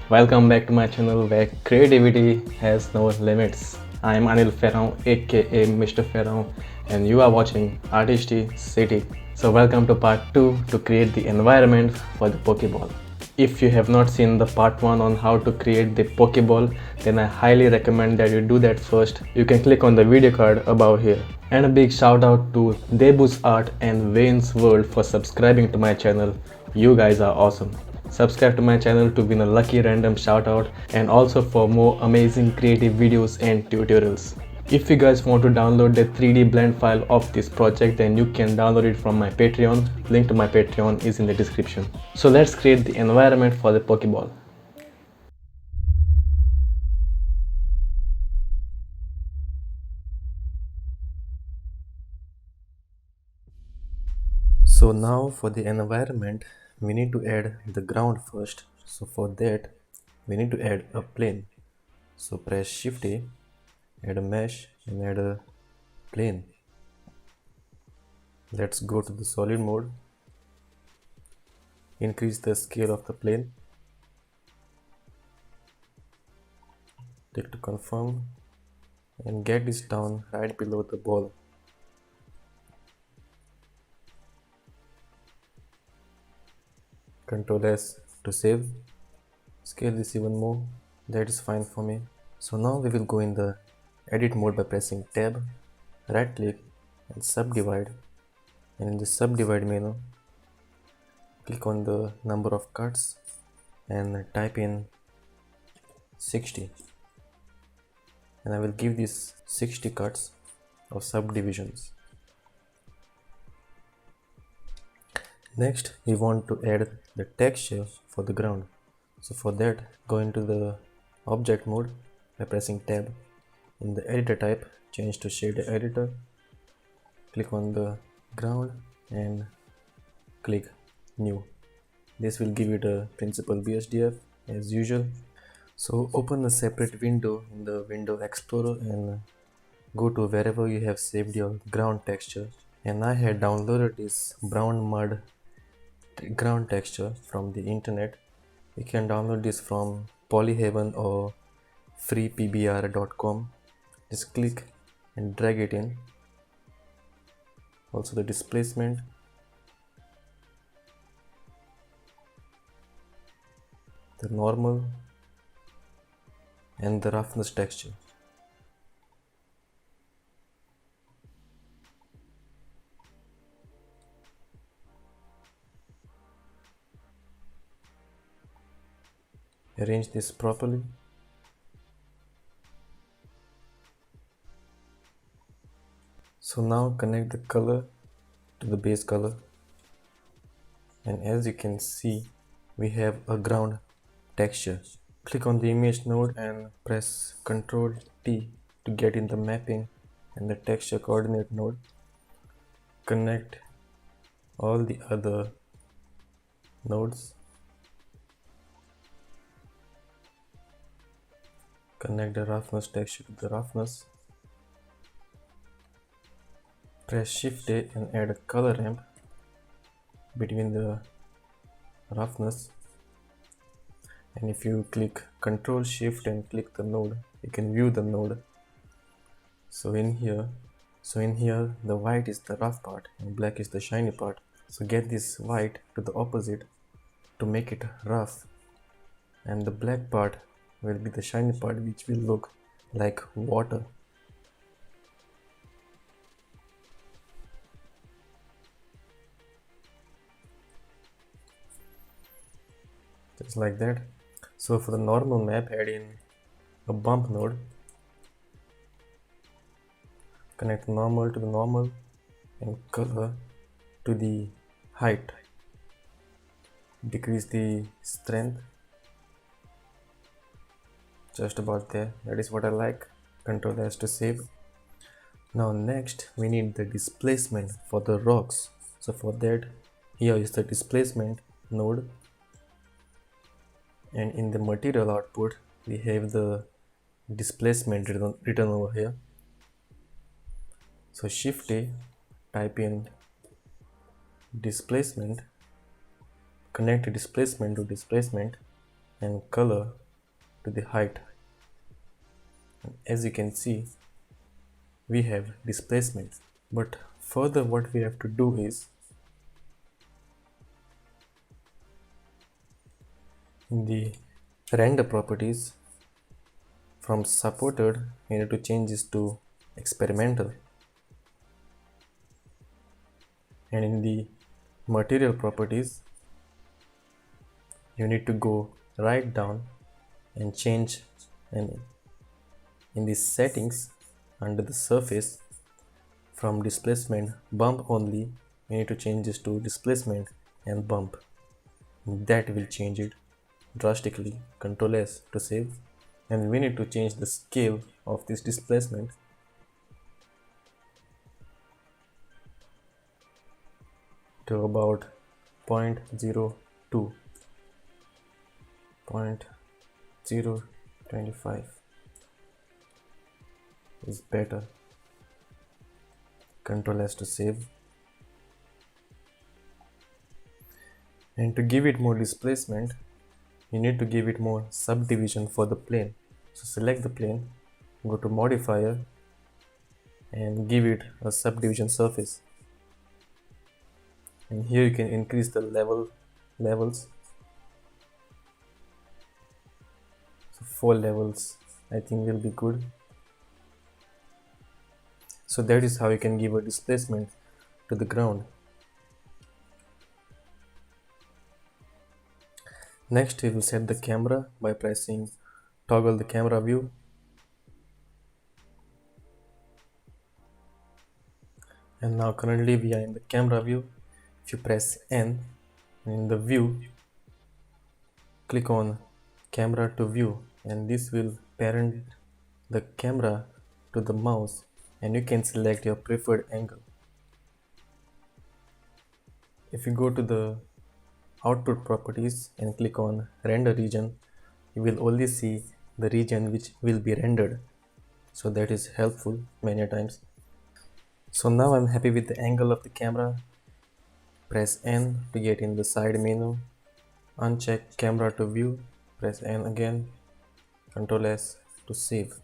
Welcome back to my channel where creativity has no limits. I am Anil Ferron aka Mr. Ferron and you are watching Artisticity. So welcome to part 2 to create the environment for the Pokeball. If you have not seen the part 1 on how to create the Pokeball, then I highly recommend that you do that first. You can click on the video card above here. And a big shout out to Debu's Art and Wayne's World for subscribing to my channel. You guys are awesome. Subscribe to my channel to win a lucky random shout out and also for more amazing creative videos and tutorials. If you guys want to download the 3D blend file of this project, then you can download it from my Patreon. Link to my Patreon is in the description. So let's create the environment for the Pokeball. So now for the environment, we need to add the ground first. So for that, we need to add a plane. So press Shift A, add a mesh and add a plane. Let's go to the solid mode. Increase the scale of the plane. Click to confirm and get this down right below the ball. Ctrl S to save. Scale this even more. That is fine for me. So now we will go in the edit mode by pressing tab, right click and subdivide, and in the subdivide menu click on the number of cuts and type in 60, and I will give these 60 cuts of subdivisions. Next we want to add the texture for the ground. So for that, go into the object mode by pressing tab. In the editor type, change to shader editor, click on the ground and click new. This will give you the principal BSDF as usual. So open a separate window in the window explorer and go to wherever you have saved your ground texture. And I had downloaded this brown mud ground texture from the internet. You can download this from Polyhaven or freepbr.com. Just click and drag it in. Also the displacement, the normal and the roughness texture. Arrange this properly. So now connect the color to the base color, and as you can see we have a ground texture. Click on the image node and press Ctrl T to get in the mapping and the texture coordinate node. Connect all the other nodes. Connect the roughness texture to the roughness. Press Shift A and add a color ramp between the roughness. And if you click Ctrl Shift and click the node, you can view the node. So in here the white is the rough part and black is the shiny part. So get this white to the opposite to make it rough, and the black part will be the shiny part, which will look like water. Just like that. So for the normal map, add in a bump node. Connect normal to the normal and color to the height. Decrease the strength just about there. That is what I like. Ctrl S to save. Now next we need the displacement for the rocks. So for that, here is the displacement node, and in the material output we have the displacement written over here. So Shift A, type in displacement, connect displacement to displacement and color to the height. And as you can see, we have displacement. But further what we have to do is, in the render properties, from supported we need to change this to experimental, and in the material properties you need to go right down and change, and in the settings under the surface, from displacement bump only we need to change this to displacement and bump. That will change it drastically. Ctrl S to save, and we need to change the scale of this displacement to about 0.02, 0.025 is better. Ctrl S to save. And to give it more displacement, you need to give it more subdivision for the plane. So select the plane, go to modifier and give it a subdivision surface. And here you can increase the levels. So 4 levels I think will be good. So that is how you can give a displacement to the ground. Next we will set the camera by pressing toggle the camera view. And now currently we are in the camera view. If you press N, in the view, click on camera to view, and this will parent the camera to the mouse, and you can select your preferred angle. If you go to the output properties and click on render region, you will only see the region which will be rendered. So that is helpful many times. So now I'm happy with the angle of the camera. Press N to get in the side menu. Uncheck camera to view. Press N again. Ctrl S to save.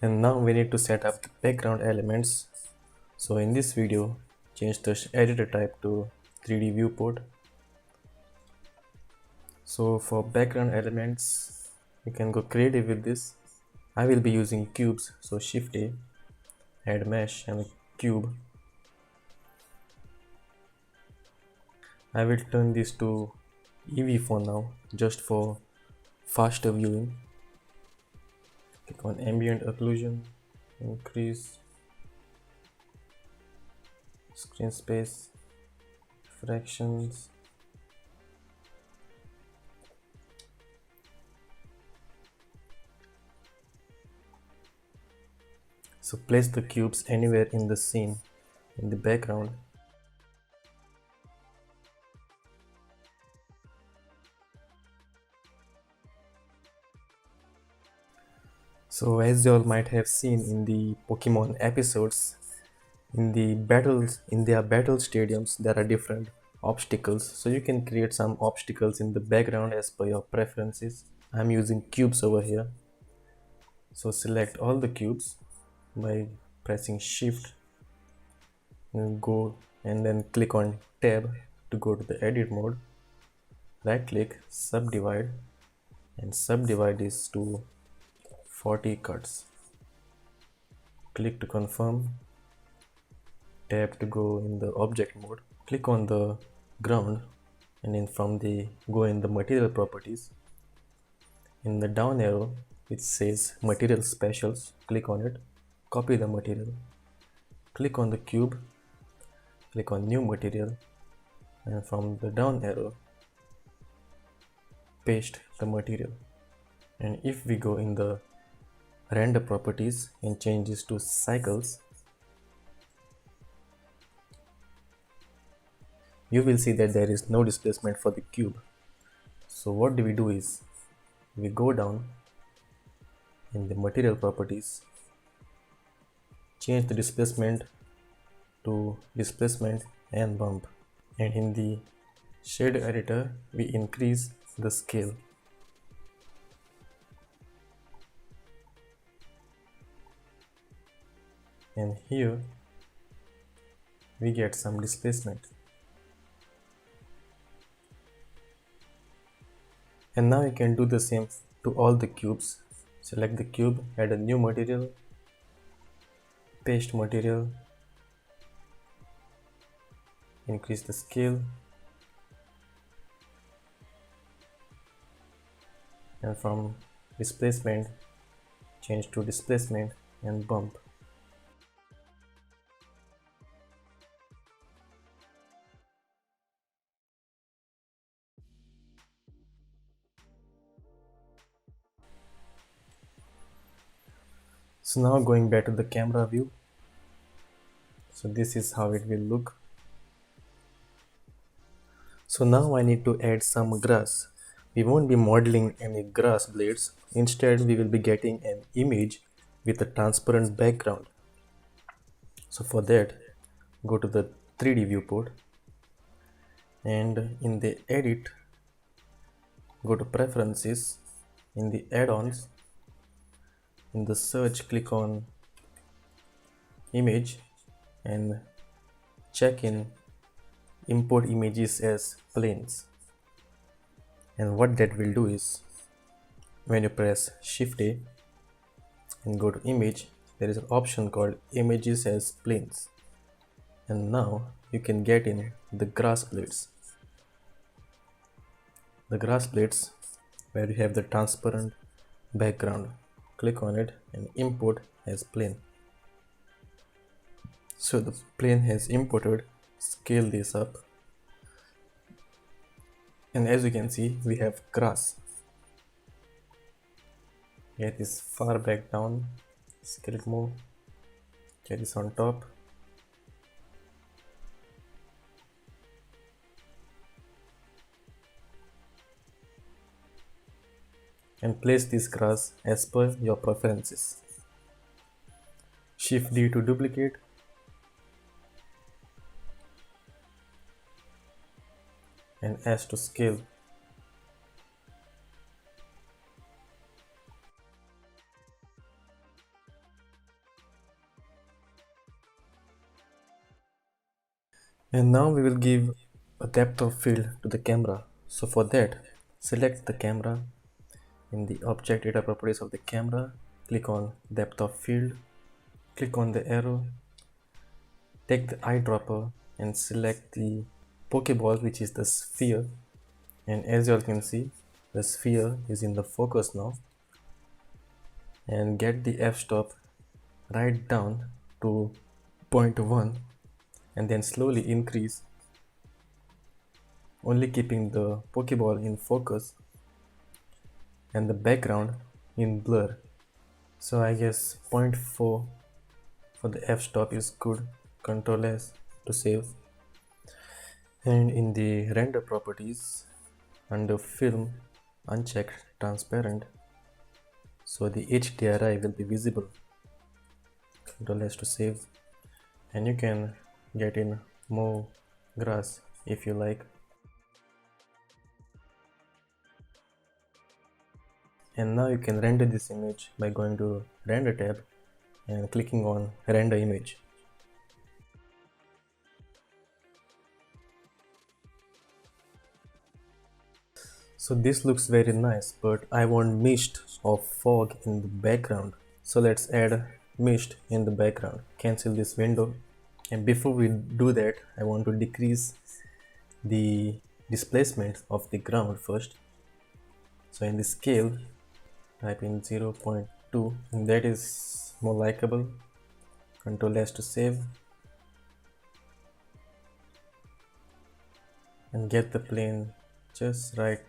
And now we need to set up the background elements. So in this video, change the editor type to 3D viewport. So for background elements, you can go creative with this. I will be using cubes, so Shift A, add mesh and a cube. I will turn this to EV for now, just for faster viewing. Click on ambient occlusion, increase screen space, fractions. So place the cubes anywhere in the scene, in the background. So as you all might have seen in the Pokemon episodes, in their battle stadiums, there are different obstacles. So you can create some obstacles in the background as per your preferences. I'm using cubes over here. So select all the cubes by pressing Shift and go, and then click on Tab to go to the edit mode. Right click, subdivide, and subdivide this to 40 cuts. Click to confirm. Tab to go in the object mode. Click on the ground, and then from the go in the material properties. In the down arrow it says material specials. Click on it. Copy the material. Click on the cube. Click on new material, and from the down arrow paste the material. And if we go in the render properties and change this to cycles, you will see that there is no displacement for the cube. So what do is, we go down in the material properties, change the displacement to displacement and bump, and in the shade editor, we increase the scale. And here we get some displacement. And now you can do the same to all the cubes. Select the cube, add a new material, paste material, increase the scale, and from displacement change to displacement and bump. So now going back to the camera view. So this is how it will look. So now I need to add some grass. We won't be modeling any grass blades. Instead, we will be getting an image with a transparent background. So for that, go to the 3D viewport and in the edit, go to preferences. In the add-ons, in the search, click on image and check in import images as planes. And what that will do is when you press Shift A and go to image, there is an option called images as planes. And now you can get in the grass blades. The grass blades where you have the transparent background. Click on it and import as plane. So the plane has imported. Scale this up. And as you can see, we have grass. Get this far back down, scale it more, get this on top. And place this grass as per your preferences. Shift D to duplicate. And S to scale. And now we will give a depth of field to the camera. So for that, select the camera. In the object data properties of the camera, click on depth of field, click on the arrow, take the eyedropper and select the Pokeball, which is the sphere. And as you all can see, the sphere is in the focus now. And get the f-stop right down to 0.1 and then slowly increase, only keeping the Pokeball in focus and the background in blur. So I guess 0.4 for the f-stop is good. Ctrl S to save. And in the render properties, under film, uncheck transparent, so the HDRI will be visible. Ctrl S to save. And you can get in more grass if you like. And now you can render this image by going to render tab and clicking on render image. So this looks very nice, but I want mist or fog in the background. So let's add mist in the background. Cancel this window. And before we do that, I want to decrease the displacement of the ground first. So in the scale, type in 0.2, and that is more likable. Ctrl S to save. And get the plane just right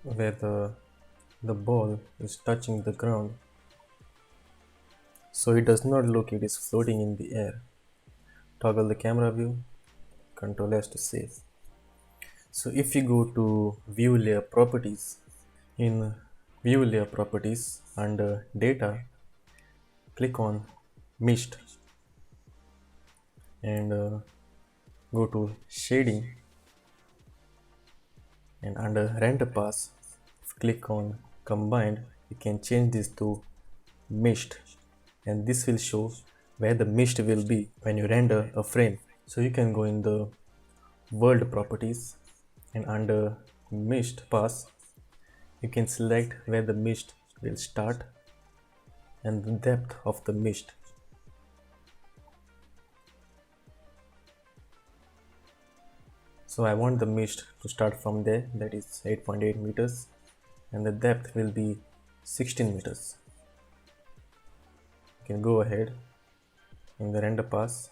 where the ball is touching the ground, so it does not look it is floating in the air. Toggle the camera view, Ctrl S to save. So if you go to view layer properties, in view layer properties under data, click on mist and go to shading and under render pass, click on combined. You can change this to mist, and this will show where the mist will be when you render a frame. So you can go in the world properties, and under mist pass you can select where the mist will start and the depth of the mist. So I want the mist to start from there, that is 8.8 meters, and the depth will be 16 meters. You can go ahead in the render pass,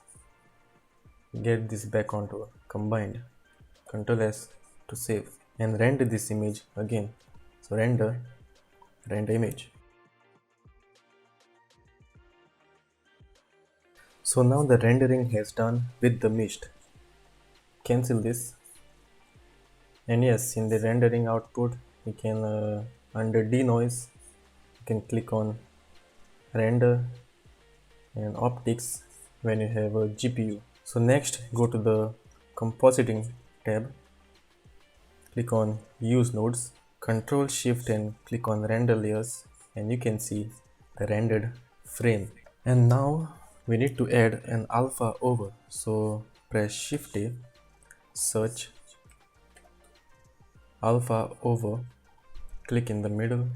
get this back onto combined, Ctrl S to save, and render this image again. So render image. So now the rendering has done with the mist. Cancel this, and yes, in the rendering output you can under denoise you can click on render and optics when you have a GPU. So next, go to the compositing tab, click on use nodes, Ctrl Shift and click on render layers, and you can see the rendered frame. And now we need to add an alpha over, so press Shift A, search alpha over, click in the middle,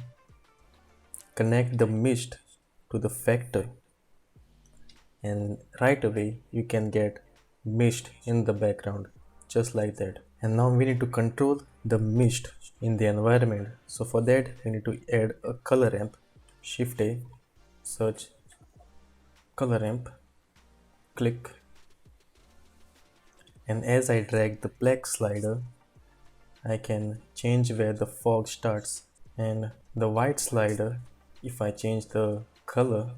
connect the mist to the factor, and right away you can get mist in the background just like that. And now we need to control the mist in the environment, so for that we need to add a color ramp. Shift A, search color ramp, click, and as I drag the black slider I can change where the fog starts, and the white slider, if I change the color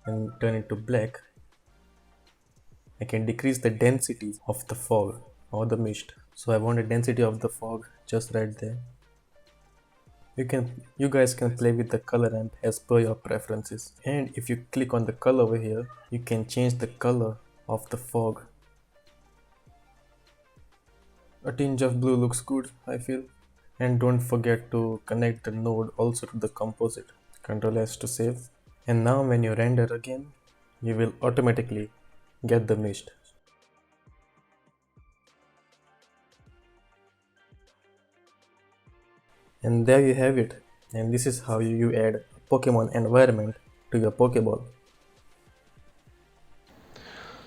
and turn it to black, I can decrease the density of the fog or the mist. So I want a density of the fog just right there. You guys can play with the color ramp as per your preferences. And if you click on the color over here, you can change the color of the fog. A tinge of blue looks good, I feel. And don't forget to connect the node also to the composite. Ctrl S to save. And now when you render again, you will automatically get the mist. And there you have it. And this is how you add a Pokemon environment to your Pokeball.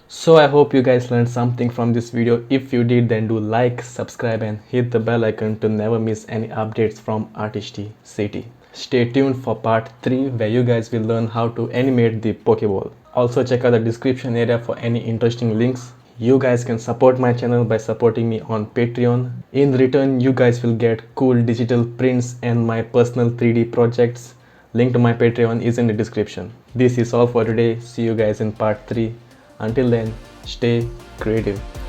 So I hope you guys learned something from this video. If you did, then do like, subscribe and hit the bell icon to never miss any updates from Artisticity. Stay tuned for part 3 where you guys will learn how to animate the Pokeball. Also check out the description area for any interesting links. You guys can support my channel by supporting me on Patreon. In return, you guys will get cool digital prints and my personal 3D projects. Link to my Patreon is in the description. This is all for today. See you guys in part 3. Until then, stay creative.